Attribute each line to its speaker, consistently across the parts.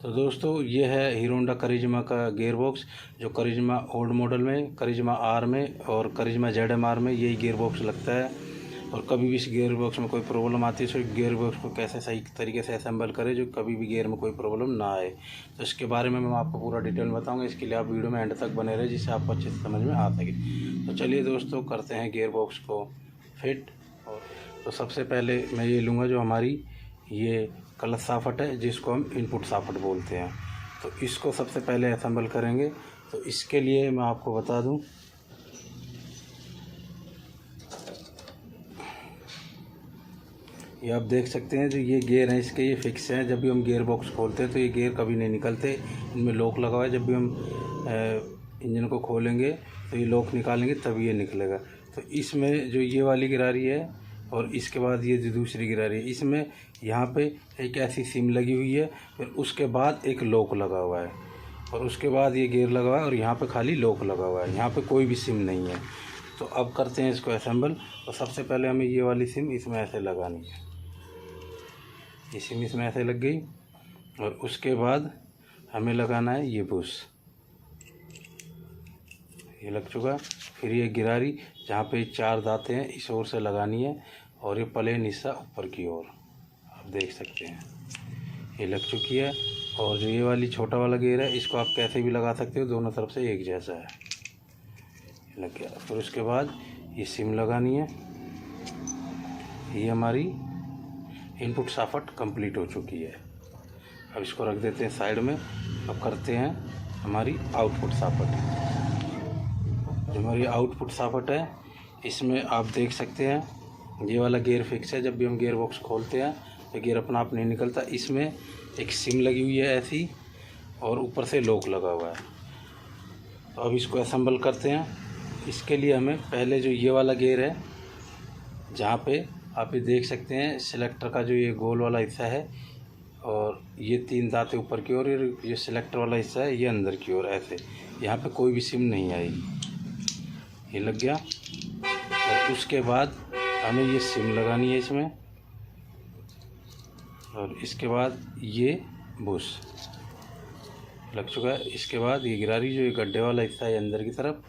Speaker 1: तो दोस्तों ये है हीरो होंडा करिश्मा का गियर बॉक्स, जो करिश्मा ओल्ड मॉडल में, करिश्मा आर में और करिश्मा ZM-R में यही गियर बॉक्स लगता है। और कभी भी इस गियर बॉक्स में कोई प्रॉब्लम आती है तो गियर बॉक्स को कैसे सही तरीके से असेंबल करें जो कभी भी गियर में कोई प्रॉब्लम ना आए, तो इसके बारे में मैं आपको पूरा डिटेल में बताऊँगा। इसके लिए आप वीडियो में एंड तक बने रहे जिससे आपको अच्छे से समझ में आ सके। तो चलिए दोस्तों करते हैं गियर बॉक्स को फिट। और तो सबसे पहले मैं ये लूँगा जो हमारी ये क्लच साफट है, जिसको हम इनपुट साफट बोलते हैं। तो इसको सबसे पहले असेंबल करेंगे। तो इसके लिए मैं आपको बता दूं, ये आप देख सकते हैं जो ये गियर हैं इसके, ये फिक्स हैं। जब भी हम गियर बॉक्स खोलते हैं तो ये गियर कभी नहीं निकलते, इनमें लॉक लगा हुआ है। जब भी हम इंजन को खोलेंगे तो ये लॉक निकालेंगे तभी ये निकलेगा। तो इसमें जो ये वाली गिरारी है और इसके बाद ये जो दूसरी गिरारी है, इसमें यहाँ पे एक ऐसी सिम लगी हुई है, फिर उसके बाद एक लॉक लगा हुआ है और उसके बाद ये गियर लगा हुआ है और यहाँ पे खाली लॉक लगा हुआ है, यहाँ पे कोई भी सिम नहीं है। तो अब करते हैं इसको असेंबल। तो सबसे पहले हमें ये वाली सिम इसमें ऐसे लगानी है, ये सिम इसमें ऐसे लग गई। और उसके बाद हमें लगाना है ये बुश, ये लग चुका। फिर ये गिरारी जहाँ पे 4 दांतें हैं इस ओर से लगानी है और ये प्लेन हिस्सा ऊपर की ओर, आप देख सकते हैं ये लग चुकी है। और जो ये वाली छोटा वाला गियर है इसको आप कैसे भी लगा सकते हो, दोनों तरफ से एक जैसा है, ये लग गया। फिर उसके बाद ये सिम लगानी है। ये हमारी इनपुट साफट कंप्लीट हो चुकी है। अब इसको रख देते हैं साइड में। अब करते हैं हमारी आउटपुट साफट। जो हमारी आउटपुट साफट है इसमें आप देख सकते हैं ये वाला गियर फिक्स है। जब भी हम गियर बॉक्स खोलते हैं तो गियर अपना आप नहीं निकलता। इसमें एक सिम लगी हुई है ऐसी और ऊपर से लॉक लगा हुआ है। तो अब इसको असेंबल करते हैं। इसके लिए हमें पहले जो ये वाला गियर है, जहाँ पे आप ये देख सकते हैं सिलेक्टर का जो ये गोल वाला हिस्सा है और ये 3 दांतें ऊपर की ओर, ये सिलेक्टर वाला हिस्सा है ये अंदर की ओर, ऐसे यहाँ पे कोई भी सिम नहीं आएगी, ये लग गया। और उसके बाद हमें ये सिम लगानी है इसमें और इसके बाद ये बुश लग चुका है। इसके बाद ये गिरारी जो ये गड्ढे वाला हिस्सा है अंदर की तरफ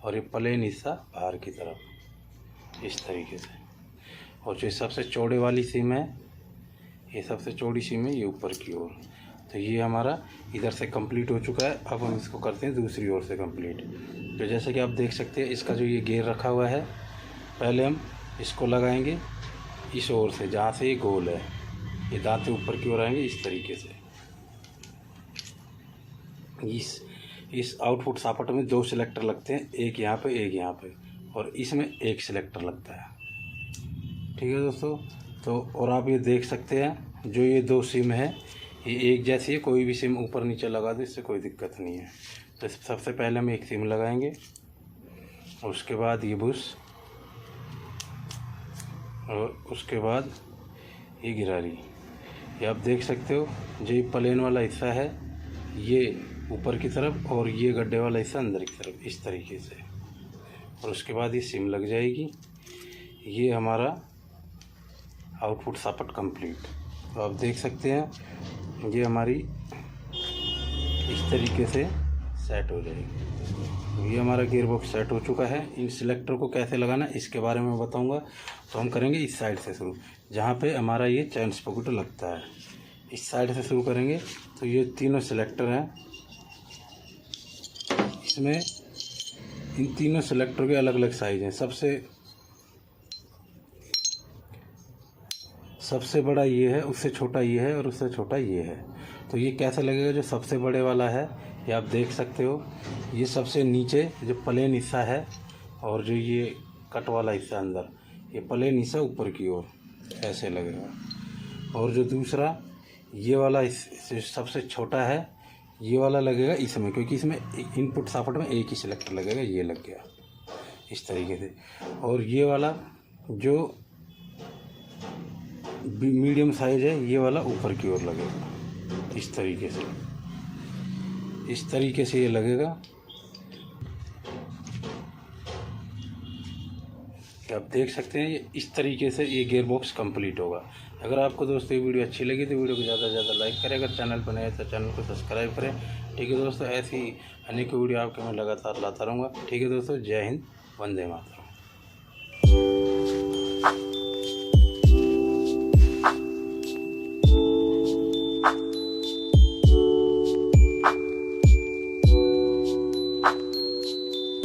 Speaker 1: और ये प्लेन हिस्सा बाहर की तरफ, इस तरीके से। और जो सबसे चौड़े वाली सिम है, ये सबसे चौड़ी सिम है ये ऊपर की ओर। तो ये हमारा इधर से कंप्लीट हो चुका है। अब हम इसको करते हैं दूसरी ओर से कंप्लीट। तो जैसे कि आप देख सकते हैं इसका जो ये गियर रखा हुआ है, पहले हम इसको लगाएंगे इस ओर से जहाँ से ये गोल है, ये दांतें ऊपर की ओर आएंगे इस तरीके से। इस आउटपुट साफट में 2 सिलेक्टर लगते हैं, एक यहाँ पे एक यहाँ पे, और इसमें एक सिलेक्टर लगता है। ठीक है दोस्तों। तो और आप ये देख सकते हैं जो ये 2 सिम है ये एक जैसी है, कोई भी सिम ऊपर नीचे लगा दो इससे कोई दिक्कत नहीं है। तो सबसे पहले हम एक सिम लगाएंगे और उसके बाद ये बुश और उसके बाद ये गिरारी। ये आप देख सकते हो जो ये प्लेन वाला हिस्सा है ये ऊपर की तरफ और ये गड्ढे वाला हिस्सा अंदर की तरफ, इस तरीके से। और उसके बाद ये सिम लग जाएगी। ये हमारा आउटपुट साफट कंप्लीट। तो आप देख सकते हैं ये हमारी इस तरीके से सेट हो जाएगी। ये हमारा गियर बॉक्स सेट हो चुका है। इन सिलेक्टर को कैसे लगाना है इसके बारे में बताऊंगा। तो हम करेंगे इस साइड से शुरू, जहाँ पे हमारा ये चैन स्पॉकेट लगता है, इस साइड से शुरू करेंगे। तो ये तीनों सिलेक्टर हैं, इसमें इन तीनों सिलेक्टर के अलग अलग साइज हैं। सबसे बड़ा ये है, उससे छोटा ये है और उससे छोटा ये है। तो ये कैसा लगेगा, जो सबसे बड़े वाला है ये आप देख सकते हो, ये सबसे नीचे जो प्लेन हिस्सा है और जो ये कट वाला हिस्सा अंदर, ये प्लेन हिस्सा ऊपर की ओर ऐसे लगेगा। और जो दूसरा ये वाला सबसे छोटा है ये वाला लगेगा इसमें, क्योंकि इसमें इनपुट साफट में एक ही सिलेक्टर लगेगा, ये लग गया इस तरीके से। और ये वाला जो मीडियम साइज है ये वाला ऊपर की ओर लगेगा इस तरीके से, इस तरीके से ये लगेगा। आप देख सकते हैं ये इस तरीके से ये गियर बॉक्स कंप्लीट होगा। अगर आपको दोस्तों ये वीडियो अच्छी लगी तो वीडियो को ज़्यादा से ज़्यादा लाइक करें। अगर चैनल पर नए हैं तो चैनल को सब्सक्राइब करें। ठीक है दोस्तों, ऐसी अनेक वीडियो आपके मैं लगातार लाता रहूँगा। ठीक है दोस्तों, जय हिंद, वंदे मातरम।